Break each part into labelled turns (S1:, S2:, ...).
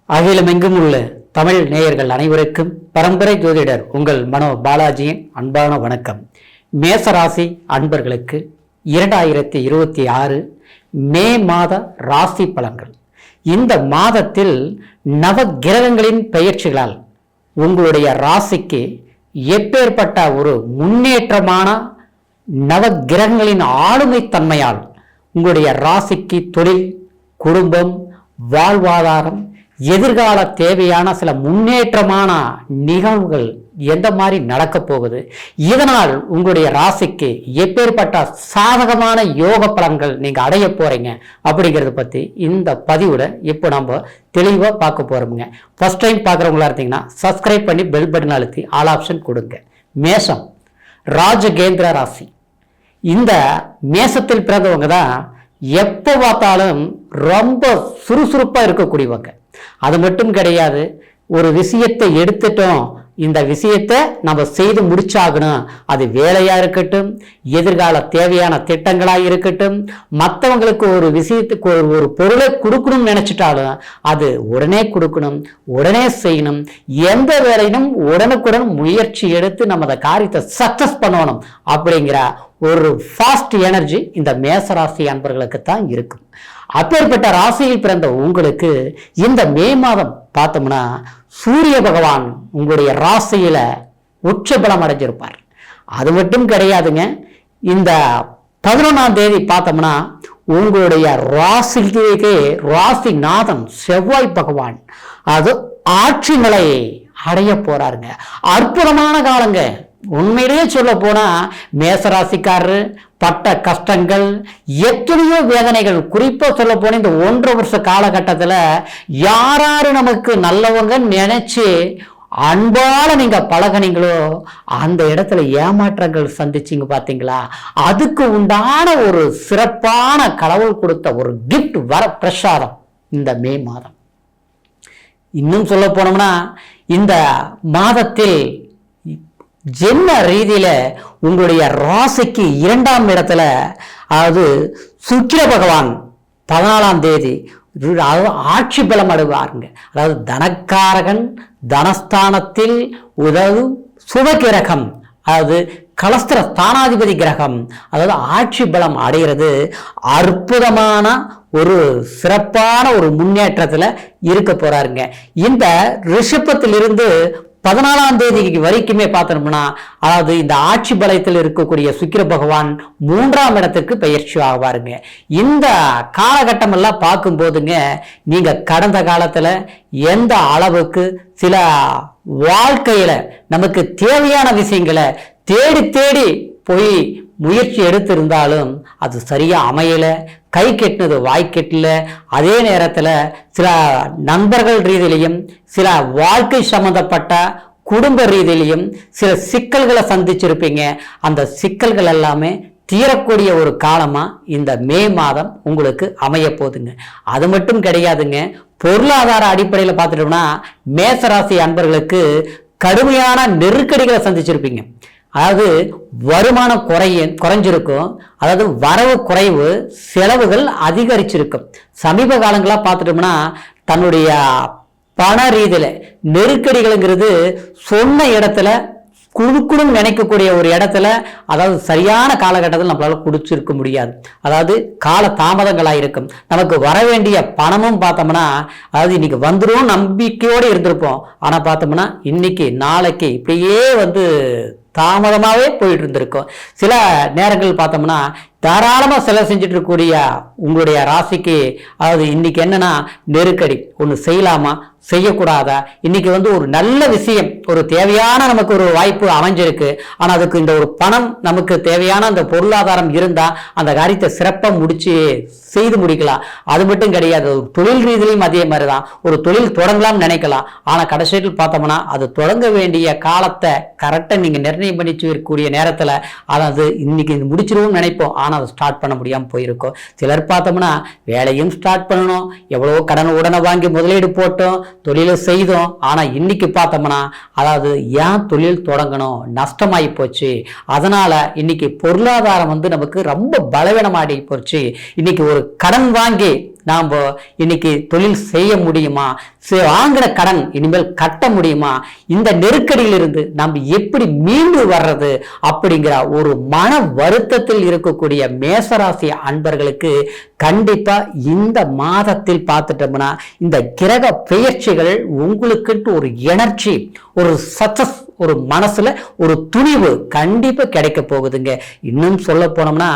S1: அகிலமெங்கும் உள்ள தமிழ் நேயர்கள் அனைவருக்கும் பரம்பரை ஜோதிடர் உங்கள் மனோ பாலாஜியின் அன்பான வணக்கம். மேசராசி அன்பர்களுக்கு 2026 மே மாத ராசி பலன்கள். இந்த மாதத்தில் நவ கிரகங்களின் பெயர்ச்சிகளால் உங்களுடைய ராசிக்கு எப்பேற்பட்ட ஒரு முன்னேற்றமான நவ கிரகங்களின் ஆளுமை தன்மையால் உங்களுடைய ராசிக்கு தொழில், குடும்பம், வாழ்வாதாரம், எதிர்கால தேவையான சில முன்னேற்றமான நிகழ்வுகள் எந்த மாதிரி நடக்க போகுது, இதனால் உங்களுடைய ராசிக்கு எப்பேற்பட்ட சாதகமான யோக பலன்கள் நீங்க அடைய போறீங்க அப்படிங்கிறத பத்தி இந்த பதிவுல இப்போ நம்ம தெளிவா பார்க்க போறோமுங்க. ஃபர்ஸ்ட் டைம் பார்க்குறவங்களா இருந்தீங்கன்னா சப்ஸ்கிரைப் பண்ணி பெல் பட்டன் அழுத்தி ஆல் ஆப்ஷன் கொடுங்க. மேஷம் ராஜகேந்திர ராசி. இந்த மேசத்தில் பிறந்தவங்க தான் எப்போ பார்த்தாலும் ரொம்ப சுறுசுறுப்பா இருக்கக்கூடியவங்க. அது மட்டும் கிடையாது, ஒரு விஷயத்தை எடுத்துட்டோம், இந்த விஷயத்தை நம்ம செய்து முடிச்சாகணும். அது வேலையா இருக்கட்டும், எதிர்கால தேவையான திட்டங்களா இருக்கட்டும், மற்றவங்களுக்கு ஒரு விஷயத்துக்கு ஒரு பொருளை கொடுக்கணும்னு நினைச்சிட்டாலும் அது உடனே கொடுக்கணும், உடனே செய்யணும். எந்த வேலையிலும் உடனுக்குடன் முயற்சி எடுத்து நம்ம அந்த காரியத்தை சக்சஸ் பண்ணணும் அப்படிங்கிற ஒரு ஃபாஸ்ட் எனர்ஜி இந்த மேசராசி அன்பர்களுக்கு தான் இருக்கும். அப்பேற்பட்ட ராசியில் பிறந்த உங்களுக்கு இந்த மே மாதம் பார்த்தோம்னா சூரிய பகவான் உங்களுடைய ராசியில உச்ச பலம் அடைஞ்சிருப்பார். அது மட்டும் கிடையாதுங்க, இந்த 11ஆம் தேதி பார்த்தோம்னா உங்களுடைய ராசிக்கு ராசிநாதன் செவ்வாய் பகவான் அது ஆட்சி நிலையை அடைய போறாருங்க. அற்புதமான காலங்க. உண்மையிலேயே சொல்ல போனா மேசராசிக்காரரு பட்ட கஷ்டங்கள், எத்தனையோ வேதனைகள், குறிப்பா சொல்ல போன இந்த 1.5 வருஷ காலகட்டத்தில் யாராரு நமக்கு நல்லவங்க நினைச்சு அன்பால நீங்க பழகினீங்களோ அந்த இடத்துல ஏமாற்றங்கள் சந்திச்சிங்க பாத்தீங்களா. அதுக்கு உண்டான ஒரு சிறப்பான கடவுள் கொடுத்த ஒரு கிஃப்ட் வர பிரசாதம் இந்த மே மாதம். இன்னும் சொல்ல போனோம்னா இந்த மாதத்தில் ஜென்ம ரீதியில உங்களுடைய ராசிக்கு 2ஆம் இடத்துல, அதாவது சுக்கிர பகவான் 14ஆம் தேதி ஆட்சி பலம் அடைவாருங்க. அதாவது தனக்காரகன் தனஸ்தானத்தில் உதவு சுபகிரகம், அதாவது கலஸ்திர ஸ்தானாதிபதி கிரகம், அதாவது ஆட்சி பலம் அடைகிறது அற்புதமான ஒரு சிறப்பான ஒரு முன்னேற்றத்துல இருக்க போறாருங்க. இந்த ரிஷபத்திலிருந்து 14ஆம் தேதி வரைக்குமே பார்த்தோம்னா, அதாவது இந்த ஆட்சி பலத்தில் இருக்கக்கூடிய சுக்கிர பகவான் 3ஆம் இடத்துக்கு பயிற்சி ஆவாருங்க. இந்த காலகட்டம் எல்லாம் பார்க்கும் போதுங்க, நீங்க கடந்த காலத்துல எந்த அளவுக்கு சில வாழ்க்கையில நமக்கு தேவையான விஷயங்களை தேடி தேடி போய் முயற்சி எடுத்திருந்தாலும் அது சரியா அமையல, கை கெட்டினது வாய் கெட்டல. அதே நேரத்தில் சில நண்பர்கள் ரீதியிலையும் சில வாழ்க்கை சம்பந்தப்பட்ட குடும்ப ரீதியிலையும் சில சிக்கல்களை சந்திச்சிருப்பீங்க. அந்த சிக்கல்கள் எல்லாமே தீரக்கூடிய ஒரு காலமா இந்த மே மாதம் உங்களுக்கு அமைய போகுதுங்க. அது மட்டும் கிடையாதுங்க, பொருளாதார அடிப்படையில் பார்த்துட்டோம்னா மேசராசி அன்பர்களுக்கு கடுமையான நெருக்கடிகளை சந்திச்சிருப்பீங்க. அதாவது வருமானம் குறைஞ்சிருக்கும், அதாவது வரவு குறைவு, செலவுகள் அதிகரிச்சிருக்கும். சமீப காலங்களா பார்த்துட்டோம்னா தன்னுடைய பண ரீதியில நெருக்கடிகள்ங்கிறது சொன்ன இடத்துல குடுக்கணும் நினைக்கக்கூடிய ஒரு இடத்துல, அதாவது சரியான காலகட்டத்தில் நம்மளால குடிச்சிருக்க முடியாது. அதாவது கால தாமதங்களாக இருக்கும். நமக்கு வர வேண்டிய பணமும் பார்த்தோம்னா, அதாவது இன்னைக்கு வந்துடும் நம்பிக்கையோடு இருந்திருப்போம். ஆனா பார்த்தோம்னா இன்னைக்கு நாளைக்கு இப்படியே தாமதமாகவே போயிட்டு இருந்திருக்கும். சில நேரங்கள் பார்த்தோம்னா தாராளமாக செலவு செஞ்சுட்டு இருக்கக்கூடிய உங்களுடைய ராசிக்கு, அதாவது இன்னைக்கு என்னன்னா நெருக்கடி, ஒன்று செய்யலாமா செய்யக்கூடாதா, இன்னைக்கு ஒரு நல்ல விஷயம், ஒரு தேவையான நமக்கு ஒரு வாய்ப்பு அமைஞ்சிருக்கு, ஆனால் அதுக்கு இந்த ஒரு பணம் நமக்கு தேவையான அந்த பொருளாதாரம் இருந்தா அந்த காரியத்தை சிறப்பாக முடிச்சு செய்து முடிக்கலாம். அது மட்டும் கிடையாது, ஒரு தொழில் ரீதியிலையும் அதே மாதிரி தான். ஒரு தொழில் தொடங்கலாம்னு நினைக்கலாம், ஆனால் கடைசியில் பார்த்தோம்னா அது தொடங்க வேண்டிய காலத்தை கரெக்டாக நீங்கள் நிர்ணயம் பண்ணி இருக்கக்கூடிய நேரத்தில் அதாவது இன்னைக்கு முடிச்சிருவோம்னு நினைப்போம், ஆனால் அதை ஸ்டார்ட் பண்ண முடியாமல் போயிருக்கோம். சிலர் பார்த்தோம்னா வேலையும் ஸ்டார்ட் பண்ணணும், எவ்வளவோ கடன் உடனே வாங்கி முதலீடு போட்டோம், தொழிலை செய்தோம், ஆனால் இன்னைக்கு பார்த்தோம்னா அதாவது ஏன் தொழில் தொடங்கணும், நஷ்டமாகி போச்சு. அதனால இன்னைக்கு பொருளாதாரம் நமக்கு ரொம்ப பலவீனமாகி போச்சு. இன்னைக்கு ஒரு கடன் வாங்கி நாம் இன்னைக்கு தொழில் செய்ய முடியுமா, வாங்கின கடன் இனிமேல் கட்ட முடியுமா, இந்த நெருக்கடியிலிருந்து நம்ம எப்படி மீண்டு வர்றது அப்படிங்கிற ஒரு மன வருத்தத்தில் இருக்கக்கூடிய மேசராசி அன்பர்களுக்கு கண்டிப்பா இந்த மாதத்தில் பார்த்துட்டோம்னா இந்த கிரக பெயர்ச்சிகள் உங்களுக்கு ஒரு எனர்ஜி, ஒரு சக்சஸ், ஒரு மனசுல ஒரு துணிவு கண்டிப்பா கிடைக்க போகுதுங்க. இன்னும் சொல்ல போனோம்னா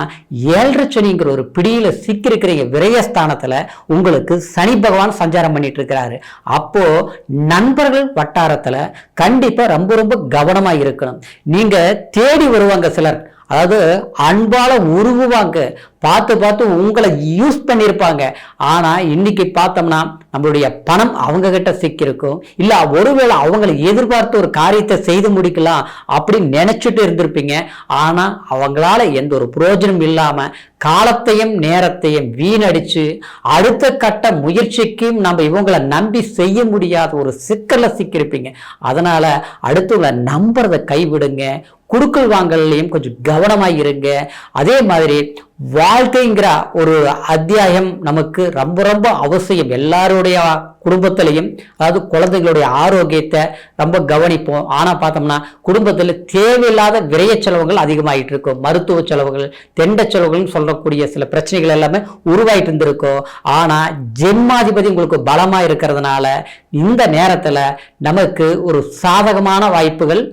S1: 7.5 சனிங்கிற ஒரு பிடியில சிக்கிருக்கிறீங்க. விரயஸ்தானத்துல உங்களுக்கு சனி பகவான் சஞ்சாரம் பண்ணிட்டு இருக்கிறாரு. அப்போ நண்பர்கள் வட்டாரத்துல கண்டிப்பா ரொம்ப ரொம்ப கவனமா இருக்கணும். நீங்க தேடி வருவாங்க சிலர், அதாவது அன்பால உருகுவாங்க, பார்த்து பார்த்து உங்களை யூஸ் பண்ணியிருப்பாங்க. ஆனா இன்னைக்கு பார்த்தோம்னா நம்மளுடைய பணம் அவங்க கிட்ட சிக்கிருக்கும், இல்ல ஒருவேளை அவங்களை எதிர்பார்த்து ஒரு காரியத்தை செய்து முடிக்கலாம் அப்படின்னு நினைச்சிட்டு இருந்திருப்பீங்க. ஆனா அவங்களால எந்த ஒரு பிரயோஜனம் இல்லாம காலத்தையும் நேரத்தையும் வீணடிச்சு அடுத்த கட்ட முயற்சிக்கும் நம்ம இவங்களை நம்பி செய்ய முடியாத ஒரு சிக்கல்ல சிக்கிருப்பீங்க. அதனால அடுத்தவங்களை நம்புறதை கைவிடுங்க. குடுக்கல் வாங்கலையும் கொஞ்சம் கவனமாக இருங்க. அதே மாதிரி வாழ்க்கைங்கிற ஒரு அத்தியாயம் நமக்கு ரொம்ப ரொம்ப அவசியம். எல்லாருடைய குடும்பத்திலையும், அதாவது குழந்தைகளுடைய ஆரோக்கியத்தை ரொம்ப கவனிப்போம். ஆனா பார்த்தோம்னா குடும்பத்தில் தேவையில்லாத விரைய செலவுகள் அதிகமாயிட்டு இருக்கும். மருத்துவ செலவுகள், தெண்ட செலவுகள் சொல்லக்கூடிய சில பிரச்சனைகள் எல்லாமே உருவாயிட்டு இருந்திருக்கும். ஆனா ஜென்மாதிபதி உங்களுக்கு பலமா இருக்கிறதுனால இந்த நேரத்துல நமக்கு ஒரு சாதகமான வாய்ப்புகள்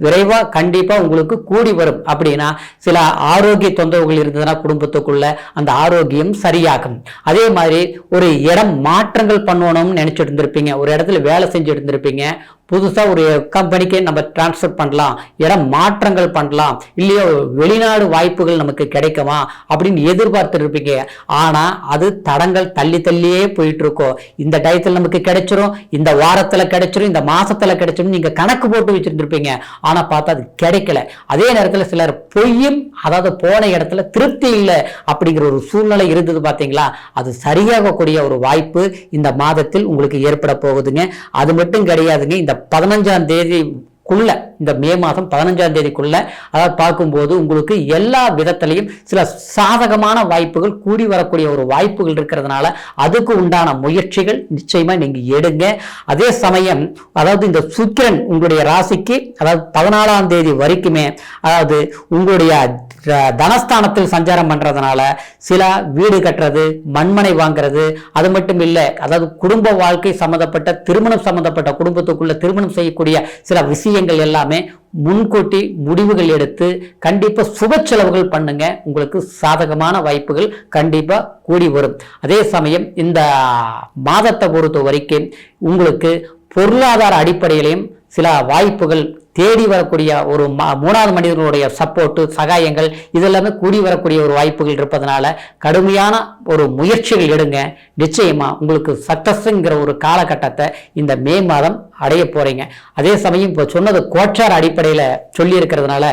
S1: விரைவா கண்டிப்பா உங்களுக்கு கூடி வரும். அப்படின்னா சில ஆரோக்கிய தொந்தரவுகள் இருந்ததுன்னா குடும்பத்துக்குள்ள அந்த ஆரோக்கியம் சரியாகும். அதே மாதிரி ஒரு இடம் மாற்றங்கள் பண்ணணும்னு நினைச்சிட்டு இருந்திருப்பீங்க, ஒரு இடத்துல வேலை செஞ்சுட்டு இருந்திருப்பீங்க, புதுசா ஒரு கம்பெனிக்கு நம்ம டிரான்ஸ்ஃபர் பண்ணலாம், இடம் மாற்றங்கள் பண்ணலாம், இல்லையோ வெளிநாடு வாய்ப்புகள் நமக்கு கிடைக்குமா அப்படின்னு எதிர்பார்த்து இருப்பீங்க. ஆனா அது தடங்கள் தள்ளி தள்ளியே போயிட்டு இருக்கோம். இந்த டயத்தில் நமக்கு கிடைச்சிரும், இந்த வாரத்துல கிடைச்சிரும், இந்த மாசத்துல கிடைச்சிரும் நீங்க கணக்கு போட்டு வச்சிருந்திருப்பீங்க. ஆனா பார்த்தா அது கிடைக்கல. அதே நேரத்துல சிலர் பொய்யும், அதாவது போன இடத்துல திருப்தி இல்லை அப்படிங்கிற ஒரு சூழ்நிலை இருந்தது பாத்தீங்களா, அது சரியாகக்கூடிய ஒரு வாய்ப்பு இந்த மாதத்தில் உங்களுக்கு ஏற்பட போகுதுங்க. அது மட்டும் கிடையாதுங்க, இந்த 15ஆம் தேதிக்குள்ள, இந்த மே மாதம் 15ஆம் தேதிக்குள்ள, அதாவது பார்க்கும்போது உங்களுக்கு எல்லா விதத்திலையும் சில சாதகமான வாய்ப்புகள் கூடி வரக்கூடிய ஒரு வாய்ப்புகள் இருக்கிறதுனால அதுக்கு உண்டான முயற்சிகள் நிச்சயமா நீங்க எடுங்க. அதே சமயம் அதாவது இந்த சுக்கிரன் உங்களுடைய ராசிக்கு, அதாவது 14ஆம் தேதி வரைக்குமே, அதாவது உங்களுடைய தனஸ்தானத்தில் சஞ்சாரம் பண்றதுனால சில வீடு கட்டுறது, மண்மனை வாங்குறது, அது மட்டும் இல்லை, அதாவது குடும்ப வாழ்க்கை சம்பந்தப்பட்ட, திருமணம் சம்பந்தப்பட்ட, குடும்பத்துக்குள்ள திருமணம் செய்யக்கூடிய சில விஷயங்கள் எல்லாமே முன்கூட்டி முடிவுகள் எடுத்து கண்டிப்பா சுப செலவுகள் பண்ணுங்க. உங்களுக்கு சாதகமான வாய்ப்புகள் கண்டிப்பா கூடி வரும். அதே சமயம் இந்த மாதத்தை பொறுத்த வரைக்கும் உங்களுக்கு பொருளாதார அடிப்படையிலையும் சில வாய்ப்புகள் தேடி வரக்கூடிய ஒரு 3வது மனிதர்களுடைய சப்போர்ட்டு, சகாயங்கள் இதெல்லாமே கூடி வரக்கூடிய ஒரு வாய்ப்புகள் இருப்பதனால கடுமையான ஒரு முயற்சிகள் எடுங்க. நிச்சயமா உங்களுக்கு சக்சஸ்ங்கிற ஒரு காலகட்டத்தை இந்த மே மாதம் அடைய போறீங்க. அதே சமயம் இப்போ சொன்னது கோச்சார அடிப்படையில் சொல்லி இருக்கிறதுனால,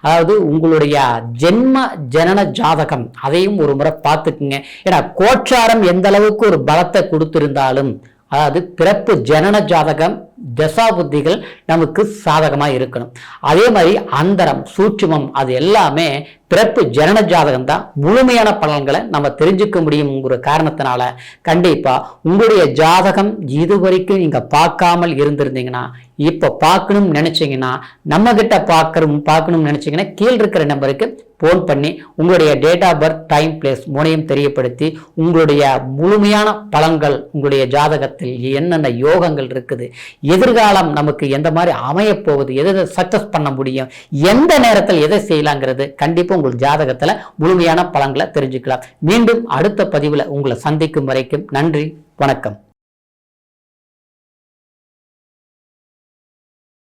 S1: அதாவது உங்களுடைய ஜென்ம ஜனன ஜாதகம் அதையும் ஒரு முறை பார்த்துக்குங்க. ஏன்னா கோச்சாரம் எந்த அளவுக்கு ஒரு பலத்தை கொடுத்திருந்தாலும், அதாவது பிறப்பு ஜனன ஜாதகம் தசா புத்திகள் நமக்கு சாதகமா இருக்கணும். அதே மாதிரி அந்தரம், சூட்சுமம், அது எல்லாமே பிறப்பு ஜனன ஜாதகம் தான் முழுமையான பலன்களை நம்ம தெரிஞ்சுக்க முடியும்ங்கிற காரணத்தினால கண்டிப்பா உங்களுடைய ஜாதகம் இதுவரைக்கும் நீங்க பார்க்காமல் இருந்திருந்தீங்கன்னா, இப்ப பார்க்கணும்னு நினைச்சீங்கன்னா, நம்ம கிட்ட பார்க்கணும்னு நினைச்சீங்கன்னா கீழ் இருக்கிற நம்பருக்கு போன் பண்ணி உங்களுடைய date of birth, time, place மூணையும் தெரியப்படுத்தி உங்களுடைய முழுமையான பலன்கள், உங்களுடைய ஜாதகத்தில் என்னென்ன யோகங்கள் இருக்குது, எதிர்காலம் நமக்கு எந்த மாதிரி அமைய போகுது, எதை சக்சஸ் பண்ண முடியும், எந்த நேரத்தில் எதை செய்யலாங்கிறது கண்டிப்பா உங்கள் ஜாதகத்துல முழுமையான பலன்களை தெரிஞ்சுக்கலாம். மீண்டும் அடுத்த பதிவுல உங்களை சந்திக்கும் வரைக்கும் நன்றி, வணக்கம்.